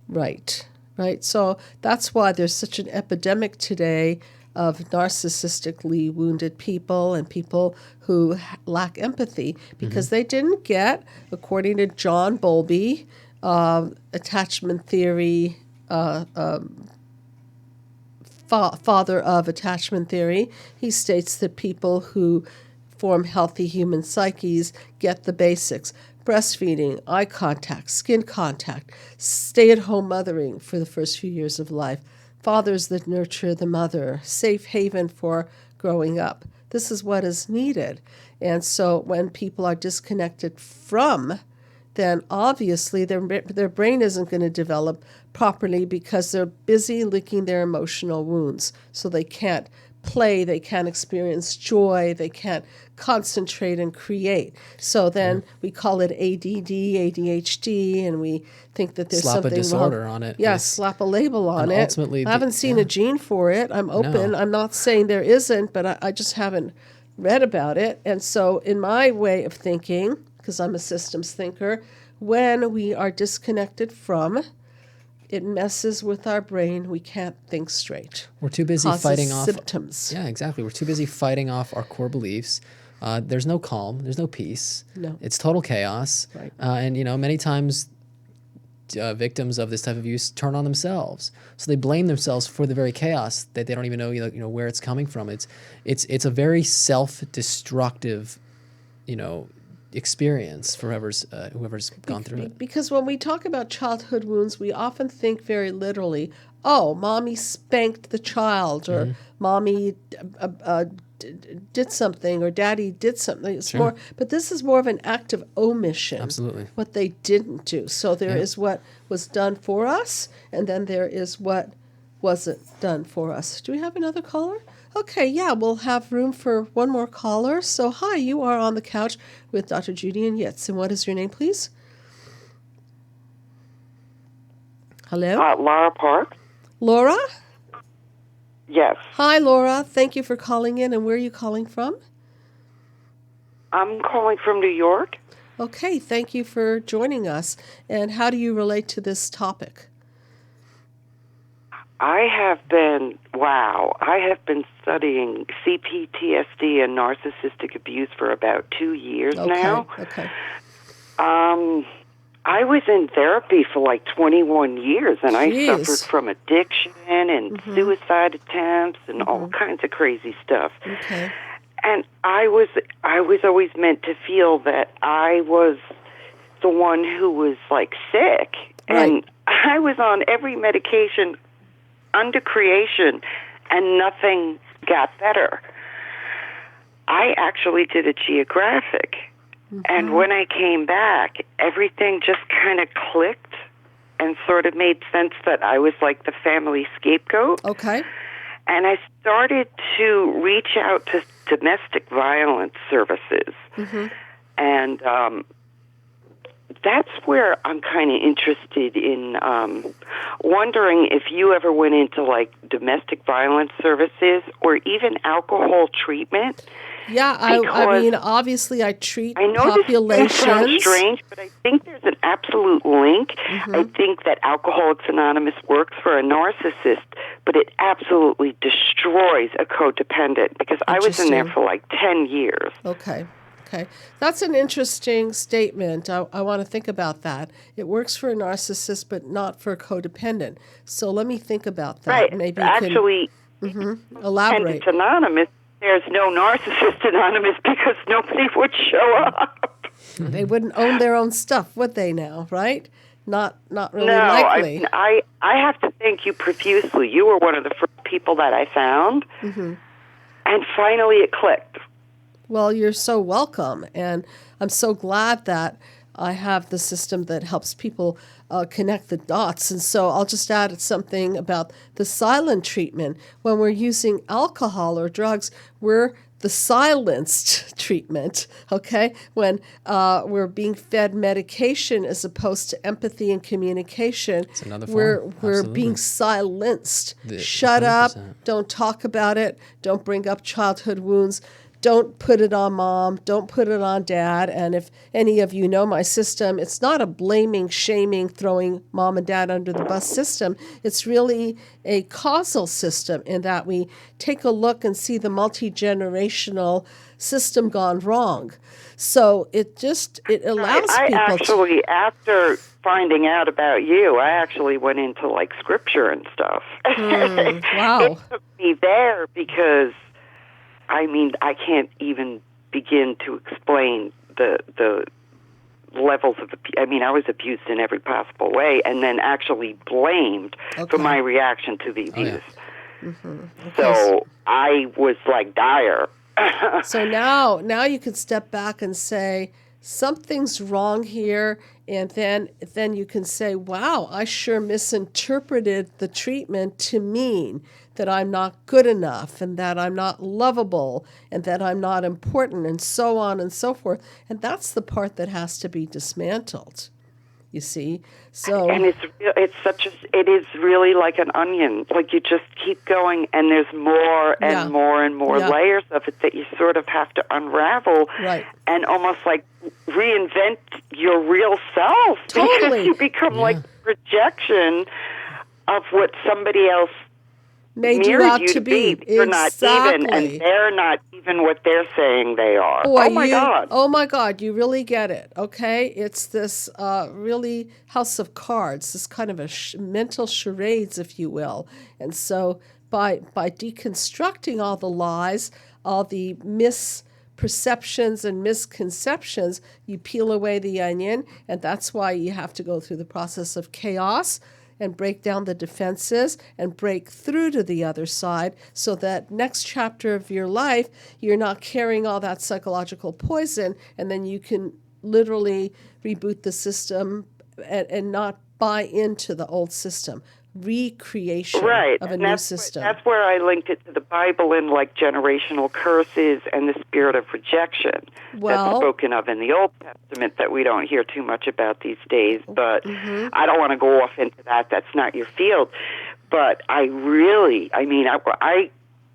Right. So that's why there's such an epidemic today of narcissistically wounded people and people who lack empathy, because they didn't get, according to John Bowlby, attachment theory, father of attachment theory. He states that people who form healthy human psyches get the basics: breastfeeding, eye contact, skin contact, stay-at-home mothering for the first few years of life, fathers that nurture the mother, safe haven for growing up. This is what is needed. And so when people are disconnected from, then obviously their brain isn't going to develop properly, because they're busy licking their emotional wounds. So they can't play, they can't experience joy, they can't concentrate and create. So then we call it ADD, ADHD, and we think that there's slap something a disorder wrong. On it. Yes, slap a label on it. Ultimately, I haven't seen a gene for it. I'm open. No. I'm not saying there isn't, but I just haven't read about it. And so in my way of thinking, because I'm a systems thinker, when we are disconnected from, it messes with our brain. We can't think straight. We're too busy fighting off symptoms. Yeah, exactly. We're too busy fighting off our core beliefs. There's no calm. There's no peace. No. It's total chaos. Right. And many times victims of this type of use turn on themselves. So they blame themselves for the very chaos that they don't even know where it's coming from. It's a very self-destructive, experience for whoever's gone through it. Because when we talk about childhood wounds, we often think very literally, oh, mommy spanked the child, or mommy did something, or daddy did something. It's more, but this is more of an act of omission. Absolutely. What they didn't do. So there is what was done for us, and then there is what wasn't done for us. Do we have another caller? Okay, we'll have room for one more caller. So, hi, you are on the couch with Dr. Judy and Yitz. And what is your name, please? Hello? Laura Park. Laura? Yes. Hi, Laura. Thank you for calling in. And where are you calling from? I'm calling from New York. Okay, thank you for joining us. And how do you relate to this topic? I have been studying CPTSD and narcissistic abuse for about 2 years now. Okay. I was in therapy for like 21 years, and Jeez. I suffered from addiction and suicide attempts and all kinds of crazy stuff. Okay. And I was always meant to feel that I was the one who was like sick, and I was on every medication under creation, and nothing got better. I actually did a geographic, and when I came back, everything just kind of clicked and sort of made sense that I was like the family scapegoat. Okay. And I started to reach out to domestic violence services. And that's where I'm kind of interested in wondering if you ever went into like domestic violence services or even alcohol treatment. Yeah, I mean, obviously I treat populations. This sounds strange, but I think there's an absolute link. I think that Alcoholics Anonymous works for a narcissist, but it absolutely destroys a codependent, because I was in there for like 10 years. Okay. That's an interesting statement. I want to think about that. It works for a narcissist, but not for a codependent. So let me think about that. Right. Maybe you actually, can elaborate. It's Anonymous. There's no Narcissist Anonymous because nobody would show up. They wouldn't own their own stuff, would they now, right? Not really likely. No, I have to thank you profusely. You were one of the first people that I found, and finally it clicked. Well, you're so welcome, and I'm so glad that I have the system that helps people connect the dots. And so I'll just add something about the silent treatment. When we're using alcohol or drugs, we're the silenced treatment, okay? When we're being fed medication as opposed to empathy and communication, it's another form. We're being silenced. Shut 100%. Up, don't talk about it, don't bring up childhood wounds. Don't put it on mom. Don't put it on dad. And if any of you know my system, it's not a blaming, shaming, throwing mom and dad under the bus system. It's really a causal system in that we take a look and see the multi-generational system gone wrong. So it allows people actually, after finding out about you, I actually went into like scripture and stuff. Wow. It took me there because I mean, I can't even begin to explain the levels of abuse. I mean, I was abused in every possible way and then actually blamed for my reaction to the abuse. So I was like dire. So now you can step back and say, something's wrong here, and then you can say, wow, I sure misinterpreted the treatment to mean that I'm not good enough and that I'm not lovable and that I'm not important and so on and so forth. And that's the part that has to be dismantled, you see. So and it is really like an onion. Like you just keep going and there's more and more and more layers of it that you sort of have to unravel and almost like reinvent your real self. Totally. Because you become like a projection of what somebody else made you out to be. You're not even, and they're not even what they're saying they are. Boy, God. Oh my God, you really get it, okay? It's this really house of cards, this kind of a mental charades, if you will. And so by deconstructing all the lies, all the misperceptions and misconceptions, you peel away the onion, and that's why you have to go through the process of chaos and break down the defenses and break through to the other side so that next chapter of your life, you're not carrying all that psychological poison, and then you can literally reboot the system and not buy into the old system. Recreation of a new system. That's where I linked it to the Bible and like generational curses and the spirit of rejection that's spoken of in the Old Testament that we don't hear too much about these days. But I don't want to go off into that. That's not your field. But I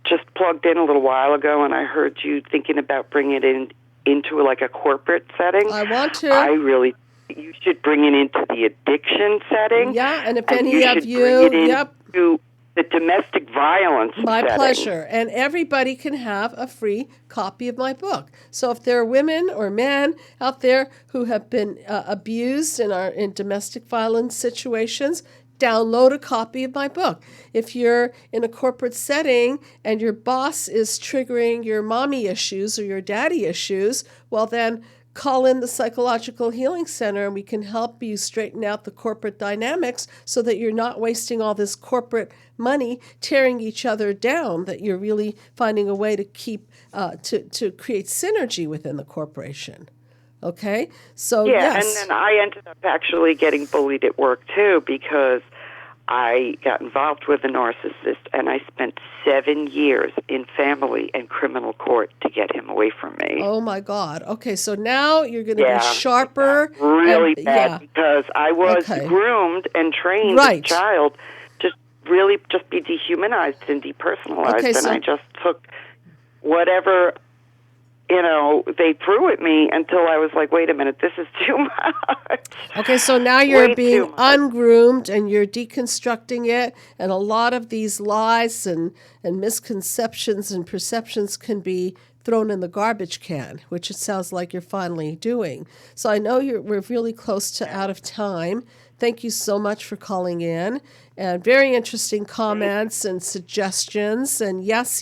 just plugged in a little while ago and I heard you thinking about bringing it into like a corporate setting. I want to. You should bring it into the addiction setting. Yeah, and if any of you, bring it into the domestic violence my setting. Pleasure. And everybody can have a free copy of my book. So if there are women or men out there who have been abused and are in domestic violence situations, download a copy of my book. If you're in a corporate setting and your boss is triggering your mommy issues or your daddy issues, well then call in the Psychological Healing Center and we can help you straighten out the corporate dynamics so that you're not wasting all this corporate money tearing each other down, that you're really finding a way to keep, to create synergy within the corporation. Okay? So, yes. And then I ended up actually getting bullied at work, too, because I got involved with a narcissist, and I spent 7 years in family and criminal court to get him away from me. Oh, my God. Okay, so now you're going to be sharper. Really bad, because I was groomed and trained as a child to really just be dehumanized and depersonalized, and I just took whatever they threw at me until I was like, wait a minute, this is too much. Okay, so now you're being ungroomed and you're deconstructing it, and a lot of these lies and misconceptions and perceptions can be thrown in the garbage can, which it sounds like you're finally doing. So I know we're really close to out of time. Thank you so much for calling in, and very interesting comments and suggestions. And yes,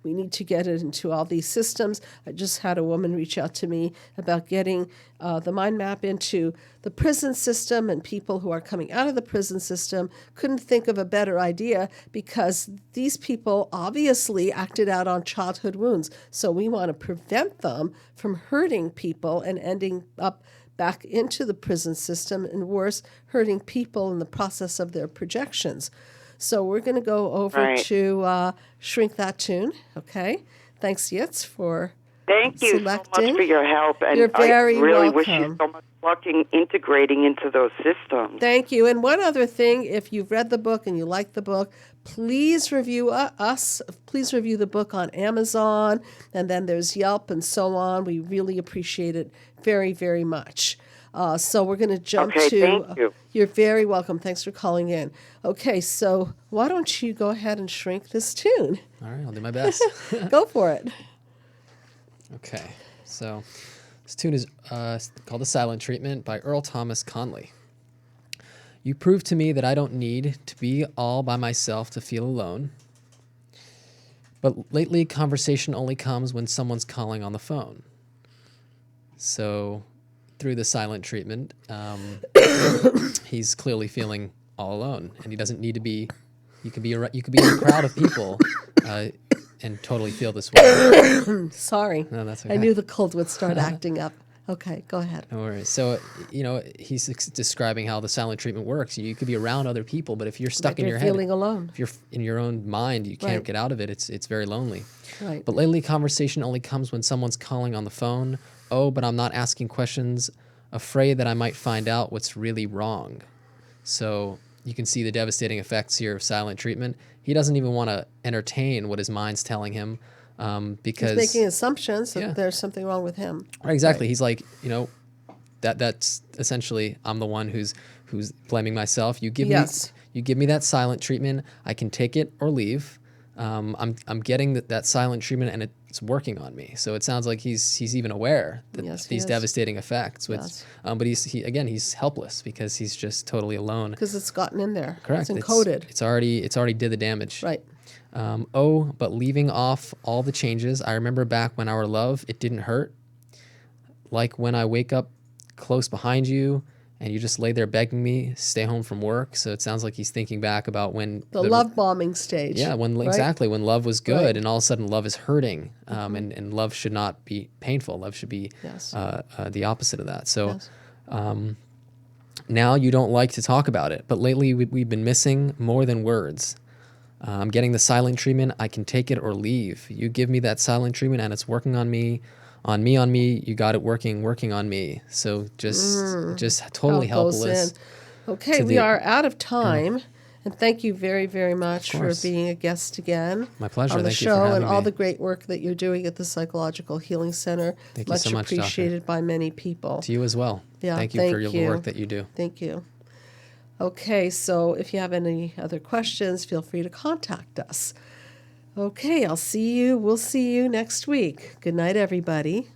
we need to get it into all these systems. I just had a woman reach out to me about getting the mind map into the prison system, and people who are coming out of the prison system couldn't think of a better idea because these people obviously acted out on childhood wounds. So we want to prevent them from hurting people and ending up back into the prison system, and worse, hurting people in the process of their projections. So we're going to go over to Shrink That Tune, okay? Thanks, Yitz, for Thank you selecting. So much for your help, and You're very I really welcome. wish you so much luck in integrating into those systems. Thank you. And one other thing, if you've read the book and you like the book, please review us. Please review the book on Amazon, and then there's Yelp and so on. We really appreciate it very, very much. So we're going to jump to... Thank you. You're very welcome. Thanks for calling in. Okay, so why don't you go ahead and shrink this tune? All right, I'll do my best. Go for it. Okay, so this tune is called The Silent Treatment by Earl Thomas Conley. You prove to me that I don't need to be all by myself to feel alone. But lately, conversation only comes when someone's calling on the phone. So, through the silent treatment, he's clearly feeling all alone, and he doesn't need to be. You could be in a crowd of people and totally feel this way. Sorry, no, that's okay. I knew the cold would start acting up. Okay, go ahead. No worries. So, he's describing how the silent treatment works. You could be around other people, but if you're stuck in your head, feeling alone. If you're in your own mind, you can't get out of it. It's very lonely. Right. But lately, conversation only comes when someone's calling on the phone. Oh, but I'm not asking questions, afraid that I might find out what's really wrong. So you can see the devastating effects here of silent treatment. He doesn't even want to entertain what his mind's telling him. Because he's making assumptions that there's something wrong with him. Exactly. Right. He's like, that's essentially I'm the one who's blaming myself. You give me that silent treatment. I can take it or leave. I'm getting that silent treatment, and it's working on me. So it sounds like he's even aware that these devastating effects. But he's helpless because he's just totally alone. Because it's gotten in there. Correct. It's encoded. It's already did the damage. Right. But leaving off all the changes, I remember back when our love, it didn't hurt. Like when I wake up close behind you and you just lay there begging me, stay home from work. So it sounds like he's thinking back about when... The love bombing stage. Yeah, exactly, when love was good and all of a sudden love is hurting. And love should not be painful. Love should be the opposite of that. So now you don't like to talk about it, but lately we've been missing more than words. I'm getting the silent treatment. I can take it or leave. You give me that silent treatment and it's working on me. On me. You got it working on me. So just totally helpless. Okay, we are out of time. And thank you very, very much for being a guest again. My pleasure. On the Thank you for show, having and all me. the great work that you're doing at the Psychological Healing Center. Thank you so much, appreciated Doctor. by many people. To you as well. Yeah, thank you for your work that you do. Thank you. Okay, so if you have any other questions, feel free to contact us. Okay, we'll see you next week. Good night, everybody.